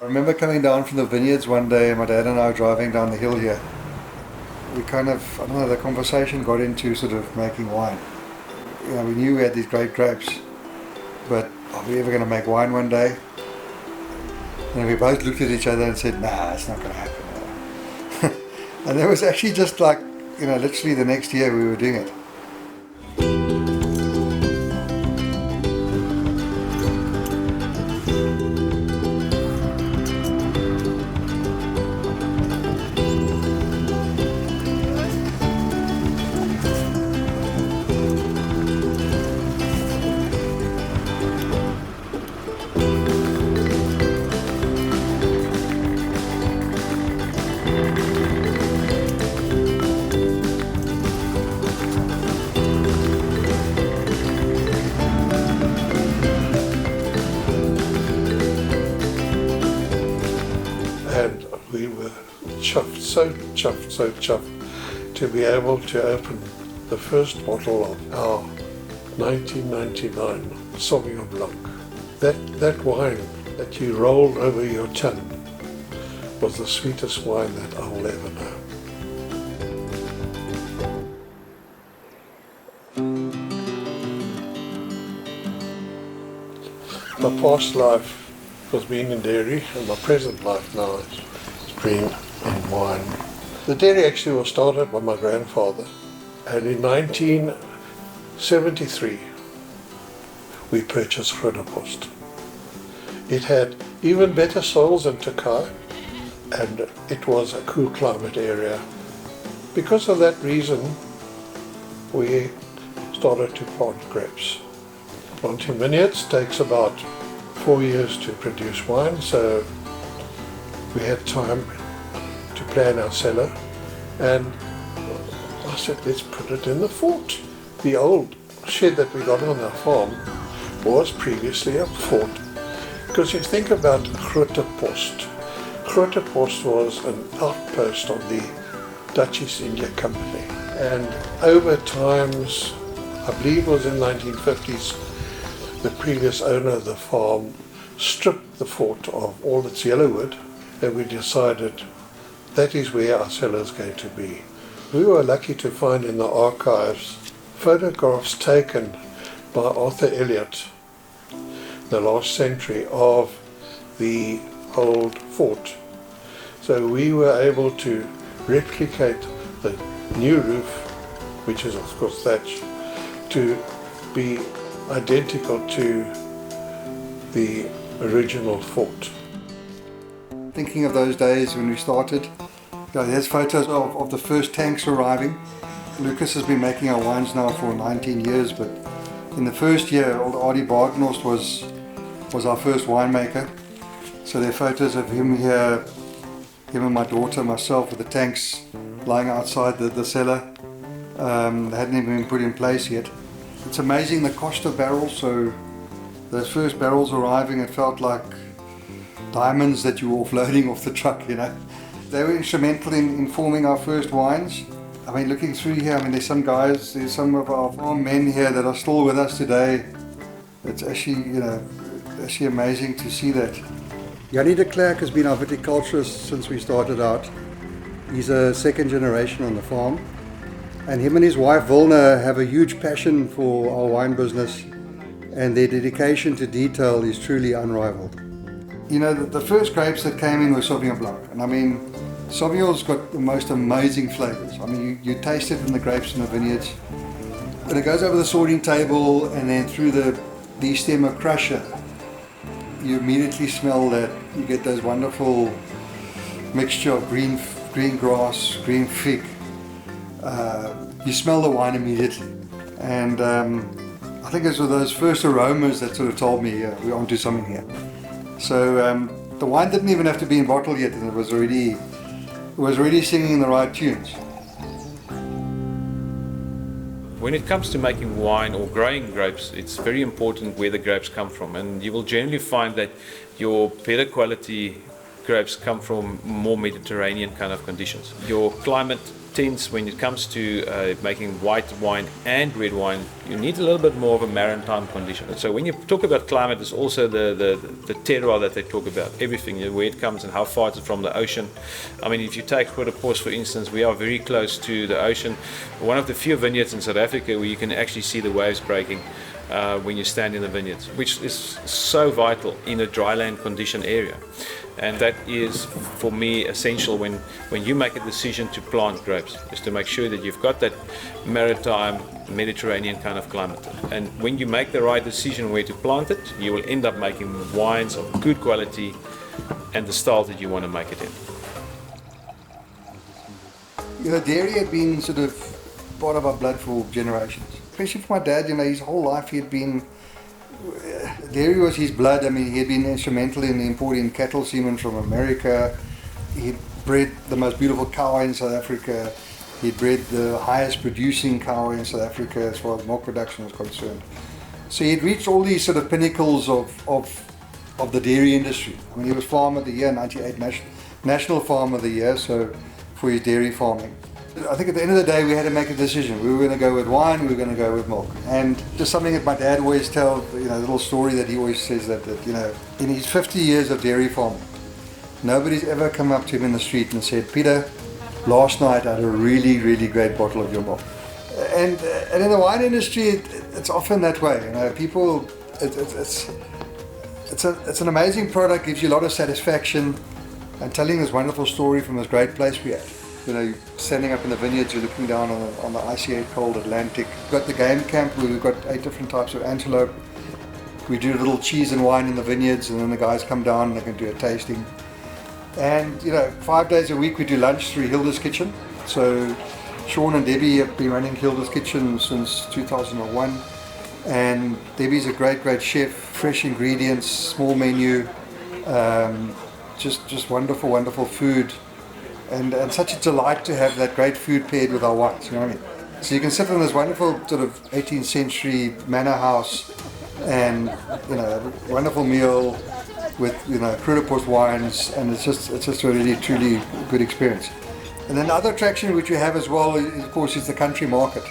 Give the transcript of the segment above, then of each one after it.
I remember coming down from the vineyards one day, my dad and I were driving down the hill here. We kind of, I don't know, the conversation got into sort of making wine. You know, we knew we had these great grapes, but are we ever going to make wine one day? And we both looked at each other and said, nah, it's not going to happen. And it was actually just like, you know, literally the next year we were doing it. And we were chuffed, so chuffed to be able to open the first bottle of our 1999 Sauvignon Blanc. That wine that you rolled over your tongue was the sweetest wine that I will ever know. My past life was being in dairy, and my present life now is being in wine. The dairy actually was started by my grandfather, and in 1973 we purchased Groote Post. It had even better soils than Turkey, and it was a cool climate area. Because of that reason, we started to plant grapes. Planting vineyards takes about 4 years to produce wine, so we had time to plan our cellar, and I said, let's put it in the fort. The old shed that we got on our farm was previously a fort. Because you think about Groote Post. Groote Post was an outpost of the Dutch East India Company, and over times, I believe it was in the 1950s, the previous owner of the farm stripped the fort of all its yellow wood, and we decided that is where our cellar is going to be. We were lucky to find in the archives photographs taken by Arthur Elliott in the last century of the old fort. So we were able to replicate the new roof, which is of course thatch, to be identical to the original fort. Thinking of those days when we started, there's photos of the first tanks arriving. Lucas has been making our wines now for 19 years, but in the first year, old Arie Bartnost was our first winemaker. So there are photos of him here, him and my daughter, myself, with the tanks lying outside the cellar. They hadn't even been put in place yet. It's amazing the cost of barrels. So those first barrels arriving, it felt like diamonds that you were offloading off the truck, you know. They were instrumental in forming our first wines. I mean, looking through here, I mean, there's some guys, there's some of our farm men here that are still with us today. It's actually, you know, actually amazing to see that. Jannie de Klerk has been our viticulturist since we started out. He's a second generation on the farm. And him and his wife Vilna have a huge passion for our wine business, and their dedication to detail is truly unrivaled. You know, the first grapes that came in were Sauvignon Blanc, and I mean, Sauvignon's got the most amazing flavors. I mean, you taste it in the grapes in the vineyards. When it goes over the sorting table and then through the stemmer crusher, you immediately smell that. You get those wonderful mixture of green grass, green fig. You smell the wine immediately, and I think it was those first aromas that sort of told me we're onto something here. So the wine didn't even have to be in bottle yet, and it was already singing the right tunes. When it comes to making wine or growing grapes, it's very important where the grapes come from, and you will generally find that your better quality grapes come from more Mediterranean kind of conditions. Your climate tends when it comes to making white wine and red wine, you need a little bit more of a maritime condition. So when you talk about climate, it's also the terroir that they talk about, everything, you know, where it comes and how far it's from the ocean. I mean, if you take Groote Post, for instance, we are very close to the ocean. One of the few vineyards in South Africa where you can actually see the waves breaking when you stand in the vineyards, which is so vital in a dryland condition area. And that is, for me, essential when you make a decision to plant grapes, is to make sure that you've got that maritime, Mediterranean kind of climate. And when you make the right decision where to plant it, you will end up making wines of good quality and the style that you want to make it in. You know, dairy had been sort of part of our blood for generations. Especially for my dad, you know, his whole life he had been, dairy was his blood. I mean, he had been instrumental in importing cattle semen from America. He bred the most beautiful cow in South Africa. He bred the highest producing cow in South Africa as far as milk production is concerned. So he'd reached all these sort of pinnacles of the dairy industry. I mean, he was Farmer of the Year, 98 National Farmer of the Year, so for his dairy farming. I think at the end of the day we had to make a decision. We were going to go with wine, we were going to go with milk. And just something that my dad always tells, you know, a little story that he always says that, you know, in his 50 years of dairy farming, nobody's ever come up to him in the street and said, "Peter, last night I had a really, really great bottle of your milk." And in the wine industry, it's often that way. You know, people, it's an amazing product, gives you a lot of satisfaction, and telling this wonderful story from this great place we had. You know, standing up in the vineyards, you're looking down on the icy cold Atlantic. We've got the game camp where we've got 8 different types of antelope. We do a little cheese and wine in the vineyards, and then the guys come down and they can do a tasting. And you know, 5 days a week we do lunch through Hilda's Kitchen. So Sean and Debbie have been running Hilda's Kitchen since 2001. And Debbie's a great, great chef. Fresh ingredients, small menu, just wonderful, wonderful food. And such a delight to have that great food paired with our wines, you know what I mean? So you can sit in this wonderful sort of 18th century manor house and, you know, have a wonderful meal with, you know, Groote Post wines, and it's just a really, truly good experience. And then the other attraction which we have as well, of course, is the country market,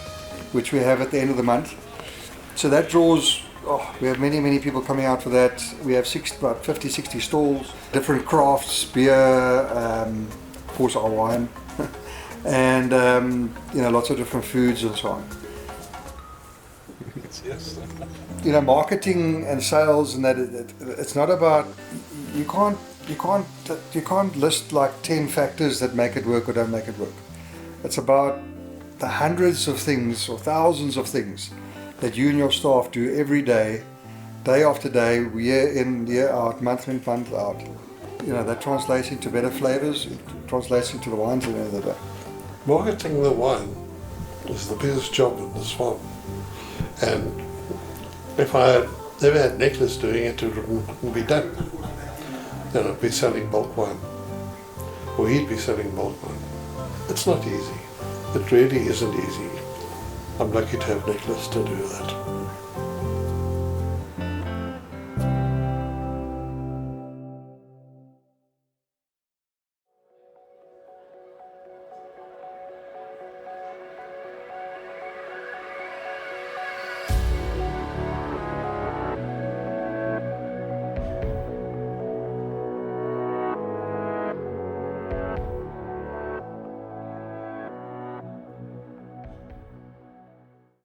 which we have at the end of the month. So that draws, we have many, many people coming out for that. We have about 50, 60 stalls, different crafts, beer, of course our wine, and you know, lots of different foods and so on. Yes. You know, marketing and sales, and that it's not about, you can't list like 10 factors that make it work or don't make it work. It's about the hundreds of things or thousands of things that you and your staff do every day, day after day, year in, year out, month in, month out. You know, that translates into better flavors, it translates into the wines at the end of the day. Marketing the wine is the biggest job in this farm. And if I had never had Nicholas doing it, it wouldn't be done. Then I'd be selling bulk wine, or he'd be selling bulk wine. It's not easy. It really isn't easy. I'm lucky to have Nicholas to do that.